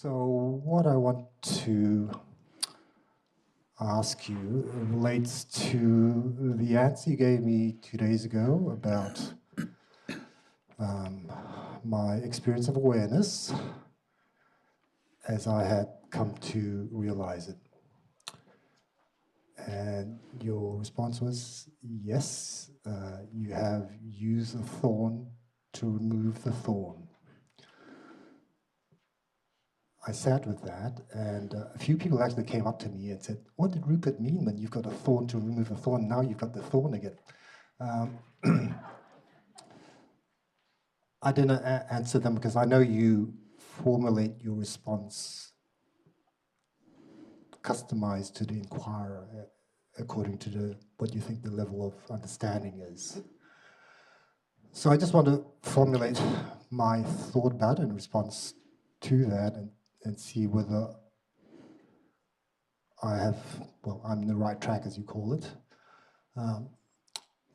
So what I want to ask you relates to the answer you gave me 2 days ago about my experience of awareness as I had come to realize it. And your response was, yes, you have used a thorn to remove the thorn. I sat with that, and a few people actually came up to me and said, what did Rupert mean when you've got a thorn to remove a thorn? Now you've got the thorn again. I didn't answer them because I know you formulate your response customized to the inquirer according to what you think the level of understanding is. So I just want to formulate my thought about it in response to that and see whether I'm in the right track, as you call it.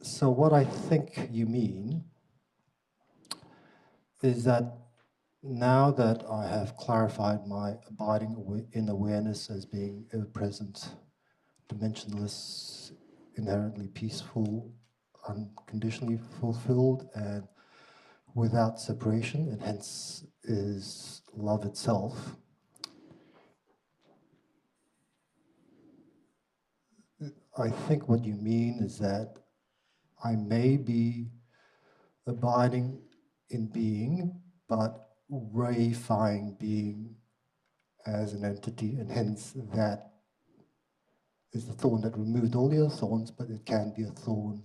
So what I think you mean is that now that I have clarified my abiding in awareness as being ever-present, dimensionless, inherently peaceful, unconditionally fulfilled, and without separation, and hence is love itself, I think what you mean is that I may be abiding in being, but reifying being as an entity, and hence that is the thorn that removed all the other thorns, but it can be a thorn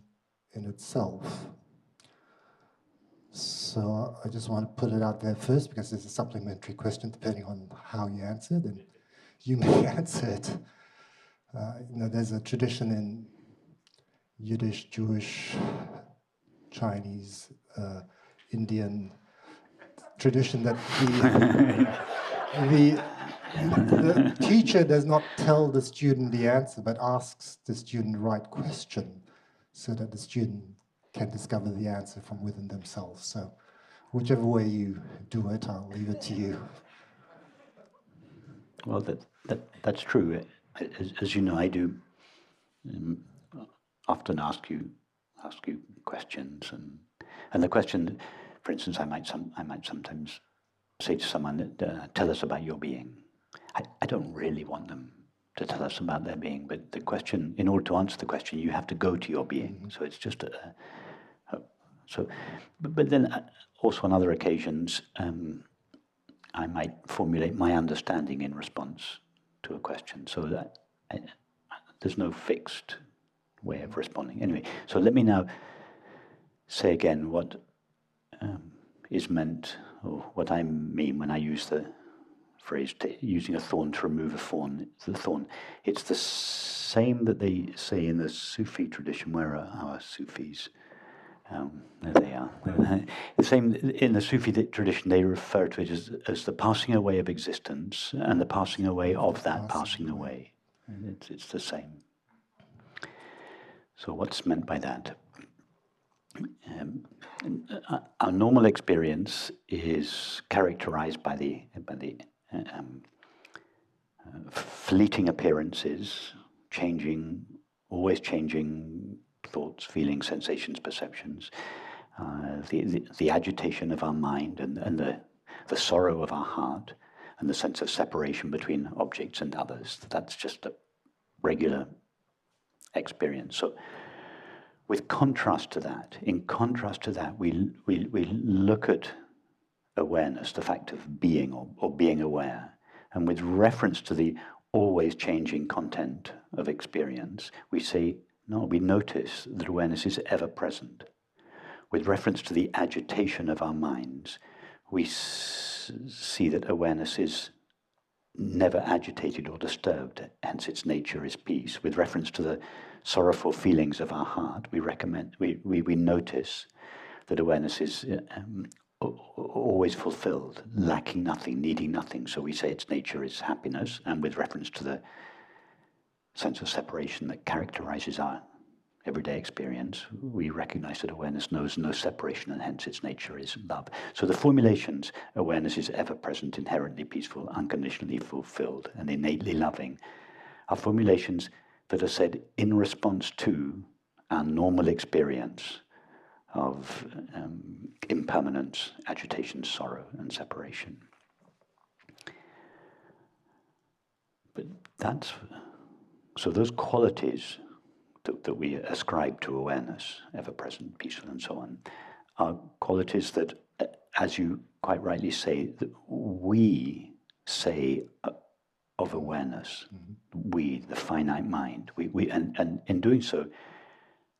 in itself. So I just want to put it out there first because there's a supplementary question depending on how you answered, and you may answer it. There's a tradition in Yiddish, Jewish, Chinese, Indian tradition that the teacher does not tell the student the answer, but asks the student the right question so that the student can discover the answer from within themselves. So whichever way you do it, I'll leave it to you. Well, that's true. As you know, I do often ask you questions, and the question, for instance, I might sometimes say to someone, "Tell us about your being." I don't really want them to tell us about their being, but the question, in order to answer the question, you have to go to your being. Mm-hmm. So it's just but then also on other occasions, I might formulate my understanding in response to a question, so that there's no fixed way of responding. Anyway, so let me now say again what is meant, or what I mean when I use the phrase using a thorn to remove a thorn. The thorn, it's the same that they say in the Sufi tradition. Where are our Sufis? There they are. The same in the Sufi tradition, they refer to it as the passing away of existence and the passing away of that passing away. And it's the same. So what's meant by that? Our normal experience is characterized by the fleeting appearances, always changing thoughts, feelings, sensations, perceptions, the agitation of our mind and the sorrow of our heart, and the sense of separation between objects and others. That's just a regular experience. So, in contrast to that, we look at awareness, the fact of being or being aware, and with reference to the always changing content of experience, we say, no, we notice that awareness is ever present. With reference to the agitation of our minds, we see that awareness is never agitated or disturbed, hence its nature is peace. With reference to the sorrowful feelings of our heart, we notice that awareness is always fulfilled, lacking nothing, needing nothing. So we say its nature is happiness, and with reference to the sense of separation that characterizes our everyday experience, we recognize that awareness knows no separation and hence its nature is love. So the formulations, awareness is ever present, inherently peaceful, unconditionally fulfilled, and innately loving, are formulations that are said in response to our normal experience of impermanence, agitation, sorrow, and separation. But so those qualities that we ascribe to awareness, ever-present, peaceful, and so on, are qualities that, as you quite rightly say, that we say of awareness, we, the finite mind, and in doing so,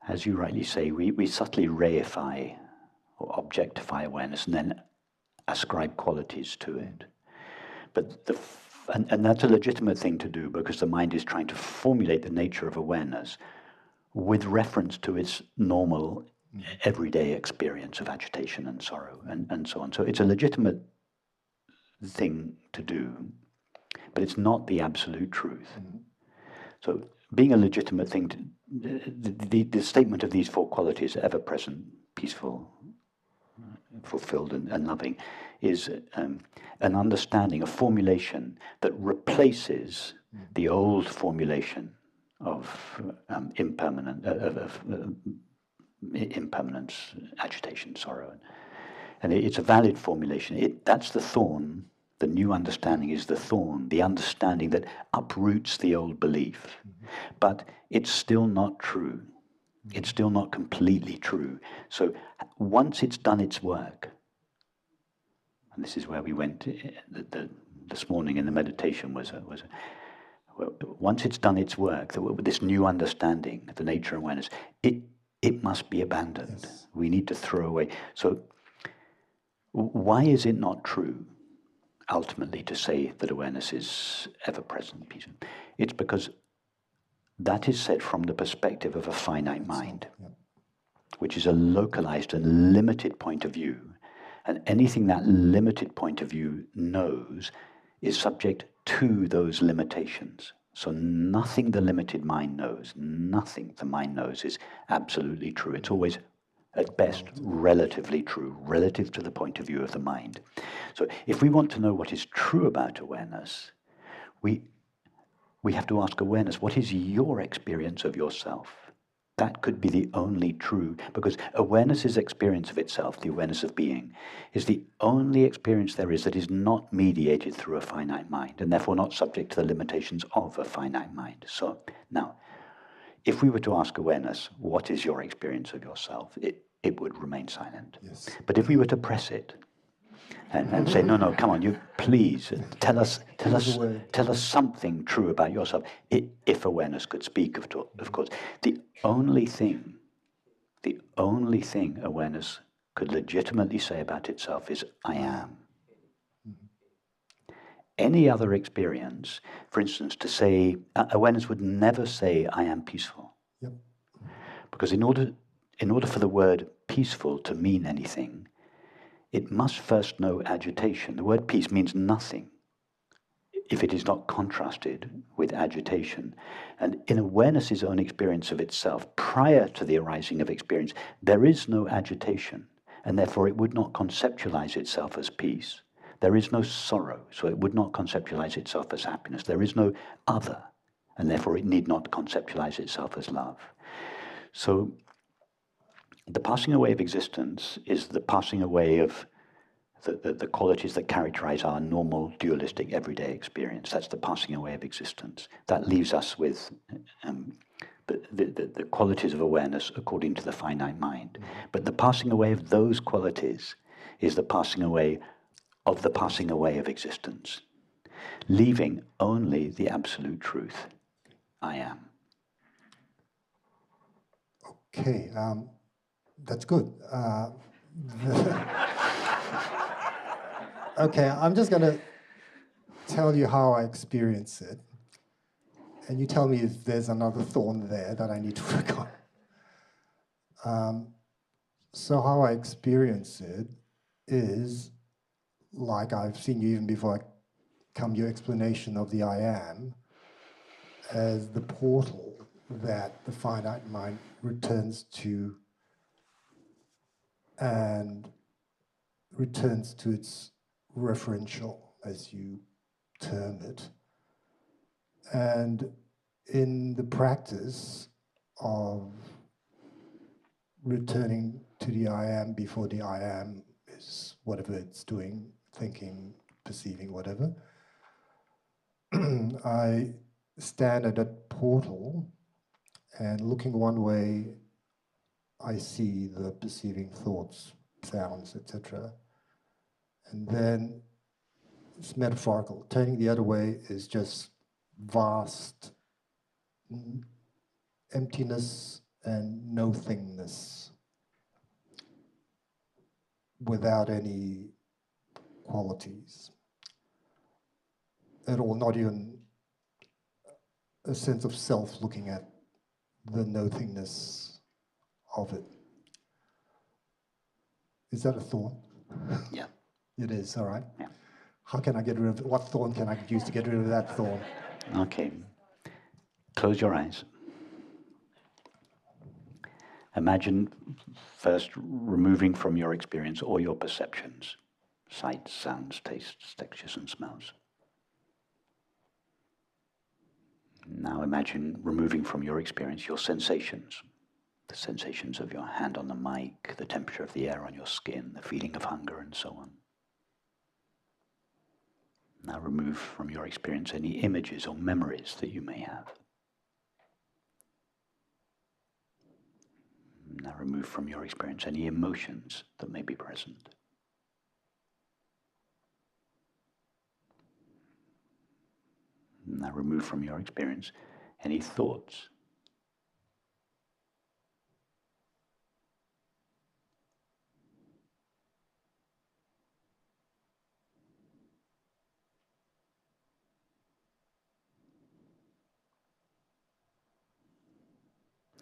as you rightly say, we subtly reify or objectify awareness and then ascribe qualities to it. But and that's a legitimate thing to do because the mind is trying to formulate the nature of awareness with reference to its normal, everyday experience of agitation and sorrow and so on. So it's a legitimate thing to do, but it's not the absolute truth. So being a legitimate thing, the statement of these four qualities, ever-present, peaceful, fulfilled and loving, is an understanding, a formulation that replaces the old formulation of impermanence, agitation, sorrow. And it's a valid formulation. That's the thorn. The new understanding is the thorn, the understanding that uproots the old belief. But it's still not true. It's still not completely true. So once it's done its work, and this is where we went this morning in the meditation, once it's done its work, this new understanding, the nature of awareness, it must be abandoned. Yes. We need to throw away. So why is it not true, ultimately, to say that awareness is ever-present, peaceful? It's because that is said from the perspective of a finite mind, which is a localized and limited point of view. And anything that limited point of view knows is subject to those limitations. So nothing the limited mind knows, nothing the mind knows is absolutely true. It's always, at best, relatively true, relative to the point of view of the mind. So if we want to know what is true about awareness, we have to ask awareness, what is your experience of yourself? That could be the only true, because awareness's experience of itself, the awareness of being, is the only experience there is that is not mediated through a finite mind, and therefore not subject to the limitations of a finite mind. So, now, if we were to ask awareness, what is your experience of yourself, it would remain silent. Yes. But if we were to press it, and say, no, come on, you please tell us something true about yourself. If awareness could speak, of course, the only thing awareness could legitimately say about itself is, I am. Any other experience, for instance, to say, awareness would never say, I am peaceful. Yep. Because in order for the word peaceful to mean anything, it must first know agitation. The word peace means nothing if it is not contrasted with agitation. And in awareness's own experience of itself, prior to the arising of experience, there is no agitation, and therefore it would not conceptualize itself as peace. There is no sorrow, so it would not conceptualize itself as happiness. There is no other, and therefore it need not conceptualize itself as love. So the passing away of existence is the passing away of the qualities that characterize our normal, dualistic, everyday experience. That's the passing away of existence. That leaves us with the qualities of awareness according to the finite mind. But the passing away of those qualities is the passing away of existence, leaving only the absolute truth, I am. Okay, that's good. Okay, I'm just going to tell you how I experience it, and you tell me if there's another thorn there that I need to work on. So how I experience it is, like I've seen you even before I come to your explanation of the I am, as the portal that the finite mind returns to, and returns to its referential, as you term it. And in the practice of returning to the I am before the I am is whatever it's doing, thinking, perceiving, whatever, I stand at that portal and looking one way, I see the perceiving thoughts, sounds, etc. And then it's metaphorical. Turning the other way is just vast emptiness and nothingness without any qualities at all, not even a sense of self looking at the nothingness of it. Is that a thorn? Yeah. It is, all right. Yeah. How can I get rid of it? What thorn can I use to get rid of that thorn? Okay. Close your eyes. Imagine first removing from your experience all your perceptions, sights, sounds, tastes, textures, and smells. Now imagine removing from your experience your sensations, the sensations of your hand on the mic, the temperature of the air on your skin, the feeling of hunger, and so on. Now remove from your experience any images or memories that you may have. Now remove from your experience any emotions that may be present. Now remove from your experience any thoughts.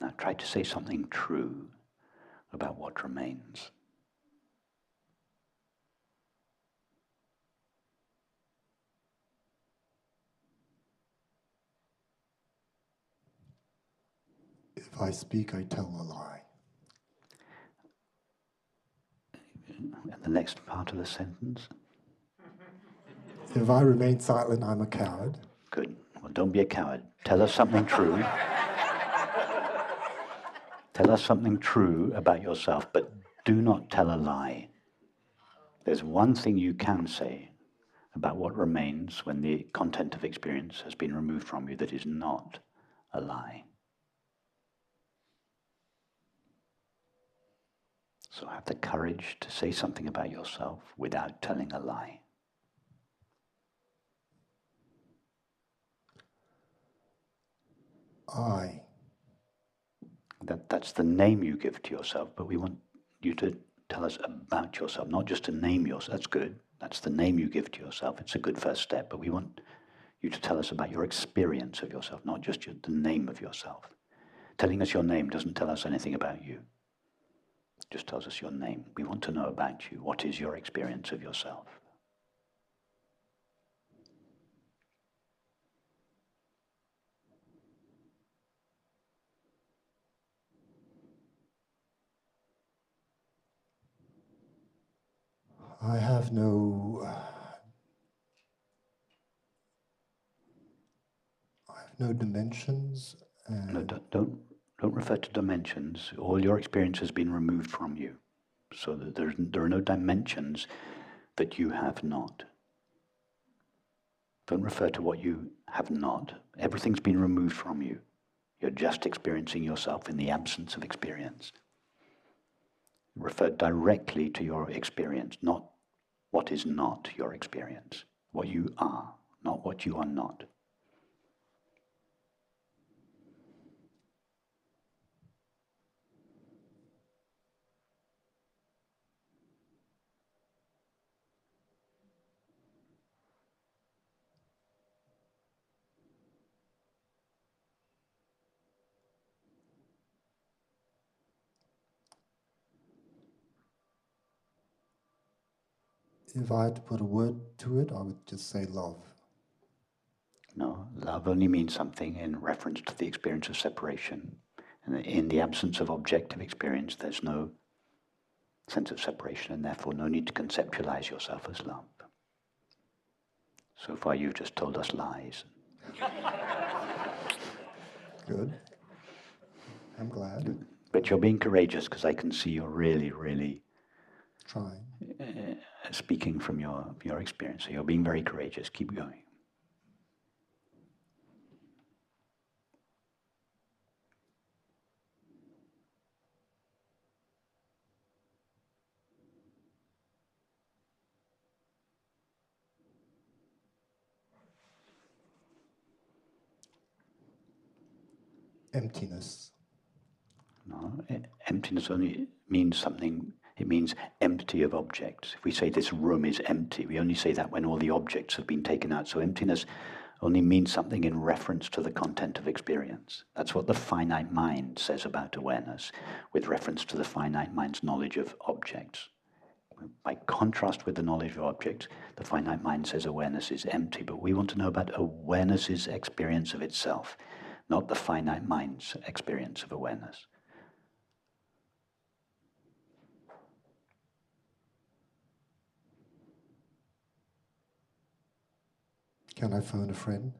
Now try to say something true about what remains. If I speak, I tell a lie. And the next part of the sentence. If I remain silent, I'm a coward. Good. Well, don't be a coward. Tell us something true. Tell us something true about yourself, but do not tell a lie. There's one thing you can say about what remains when the content of experience has been removed from you that is not a lie. So have the courage to say something about yourself without telling a lie. I. That's the name you give to yourself, but we want you to tell us about yourself, not just to name yourself. That's good. That's the name you give to yourself. It's a good first step, but we want you to tell us about your experience of yourself, not just the name of yourself. Telling us your name doesn't tell us anything about you. It just tells us your name. We want to know about you. What is your experience of yourself? I have no dimensions. No, don't refer to dimensions. All your experience has been removed from you, so that there are no dimensions that you have not. Don't refer to what you have not. Everything's been removed from you. You're just experiencing yourself in the absence of experience. Refer directly to your experience, not what is not your experience. What you are, not what you are not. If I had to put a word to it, I would just say love. No, love only means something in reference to the experience of separation. And in the absence of objective experience, there's no sense of separation, and therefore no need to conceptualize yourself as love. So far you've just told us lies. Good. I'm glad. But you're being courageous, because I can see you're really, really Trying. Speaking from your experience. So you're being very courageous. Keep going. Emptiness. No, emptiness only means something. It means empty of objects. If we say this room is empty, we only say that when all the objects have been taken out. So emptiness only means something in reference to the content of experience. That's what the finite mind says about awareness, with reference to the finite mind's knowledge of objects. By contrast with the knowledge of objects, the finite mind says awareness is empty, but we want to know about awareness's experience of itself, not the finite mind's experience of awareness. Can I phone a friend?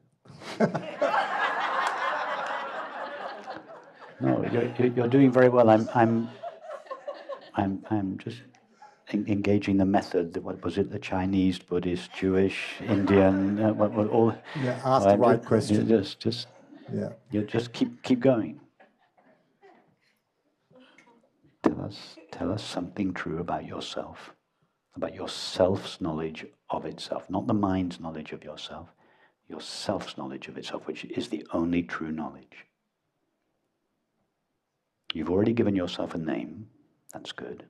No, you're doing very well. I'm just engaging the method. What was it? The Chinese, Buddhist, Jewish, Indian, all. Yeah, ask the right question. You just keep going. Tell us something true about yourself, about your self's knowledge of itself, not the mind's knowledge of yourself, your self's knowledge of itself, which is the only true knowledge. You've already given yourself a name. That's good.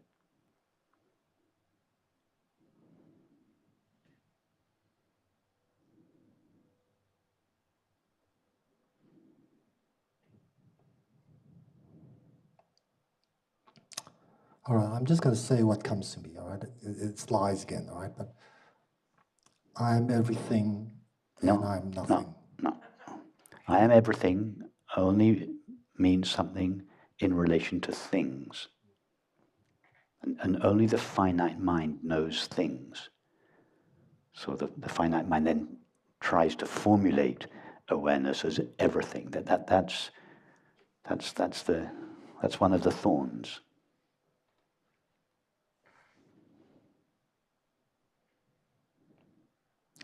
All right, I'm just going to say what comes to me, all right? It's lies again, all right? But I'm everything and I'm nothing. No. I am everything only means something in relation to things. And only the finite mind knows things. So the finite mind then tries to formulate awareness as everything. That's one of the thorns.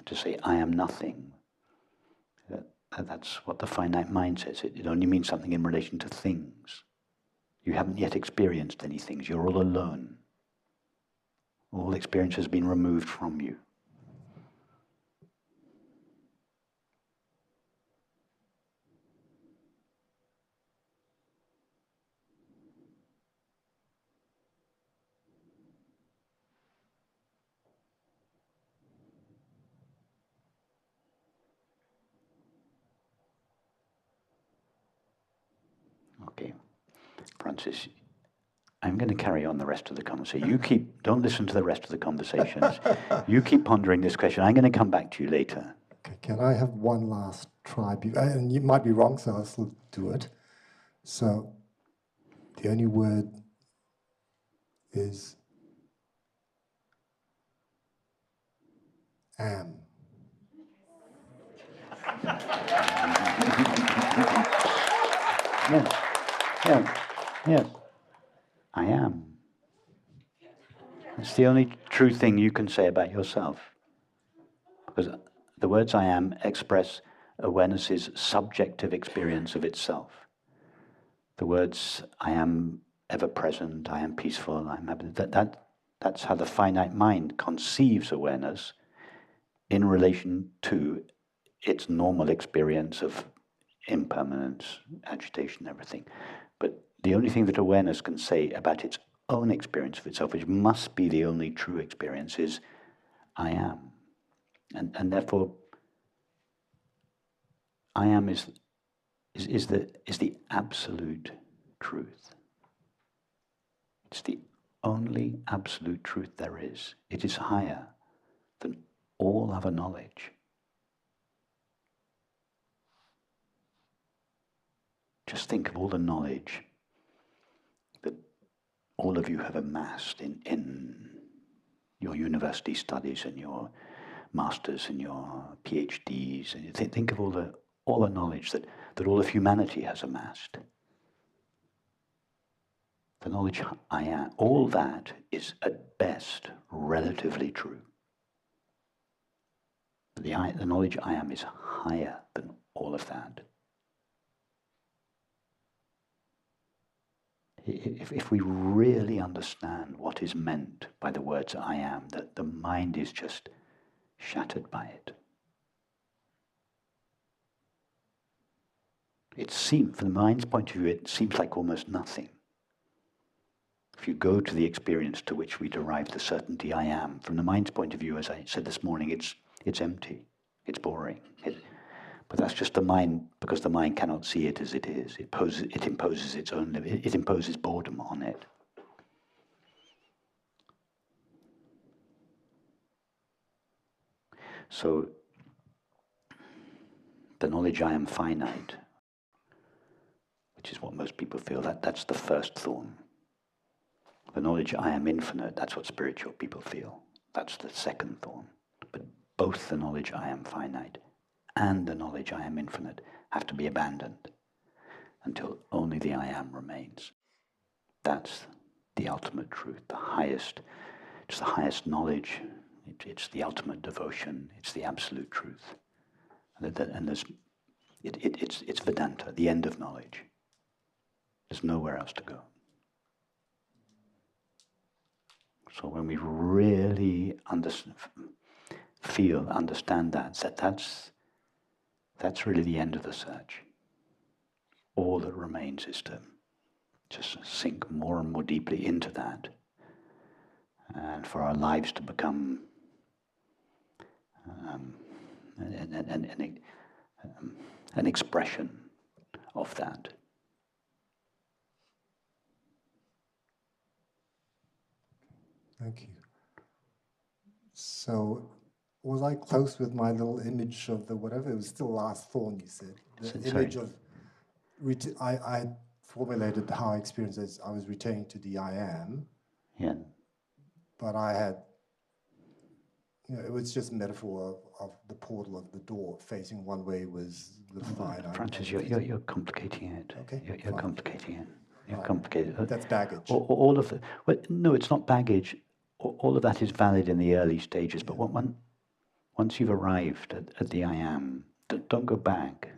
To say I am nothing. That's what the finite mind says. It only means something in relation to things. You haven't yet experienced any things. You're all alone. All experience has been removed from you. Okay. Francis, I'm going to carry on the rest of the conversation. Don't listen to the rest of the conversations. You keep pondering this question. I'm going to come back to you later. Okay, can I have one last try? And you might be wrong, so I'll still do it. So the only word is am. Yes. I am. It's the only true thing you can say about yourself. Because the words I am express awareness's subjective experience of itself. The words I am ever present, I am peaceful, I am happy, that's how the finite mind conceives awareness in relation to its normal experience of impermanence, agitation, everything. But the only thing that awareness can say about its own experience of itself, which must be the only true experience, is I am. And therefore, I am is the absolute truth. It's the only absolute truth there is. It is higher than all other knowledge. just think of all the knowledge that all of you have amassed in your university studies and your masters and your PhDs. And think of all the knowledge that all of humanity has amassed. The knowledge I am, all that is at best relatively true. The knowledge I am is higher than all of that. If we really understand what is meant by the words I am, that the mind is just shattered by it. From the mind's point of view, it seems like almost nothing. If you go to the experience to which we derive the certainty I am, from the mind's point of view, as I said this morning, it's empty, it's boring. But that's just the mind, because the mind cannot see it as it is. It imposes its own limit. It imposes boredom on it. So, the knowledge I am finite, which is what most people feel, that's the first thorn. The knowledge I am infinite, that's what spiritual people feel. That's the second thorn. But both the knowledge I am finite and the knowledge I am infinite have to be abandoned until only the I am remains. That's the ultimate truth, it's the highest knowledge, it's the ultimate devotion, it's the absolute truth. And it's Vedanta, the end of knowledge. There's nowhere else to go. So when we really understand that's really the end of the search. All that remains is to just sink more and more deeply into that, and for our lives to become an expression of that. Thank you. So, was I close with my little image of the whatever? It was still last thorn, you said. The image of, I formulated how I experienced it. I was returning to the I am. Yeah. But I had, it was just a metaphor of the portal of the door. Facing one way was the finite. Francis, you're complicating it. Okay. You're complicating it. You're complicated. That's baggage. All of the, well, no, it's not baggage. All of that is valid in the early stages, but once you've arrived at the I am, don't go back.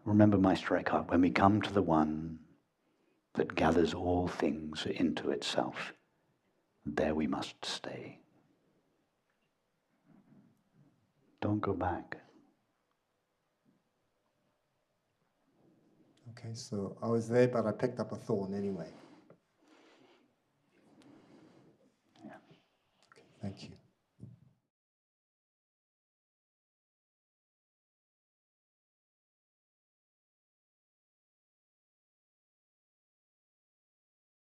Remember Meister Eckhart, when we come to the one that gathers all things into itself, there we must stay. Don't go back. Okay, so I was there, but I picked up a thorn anyway.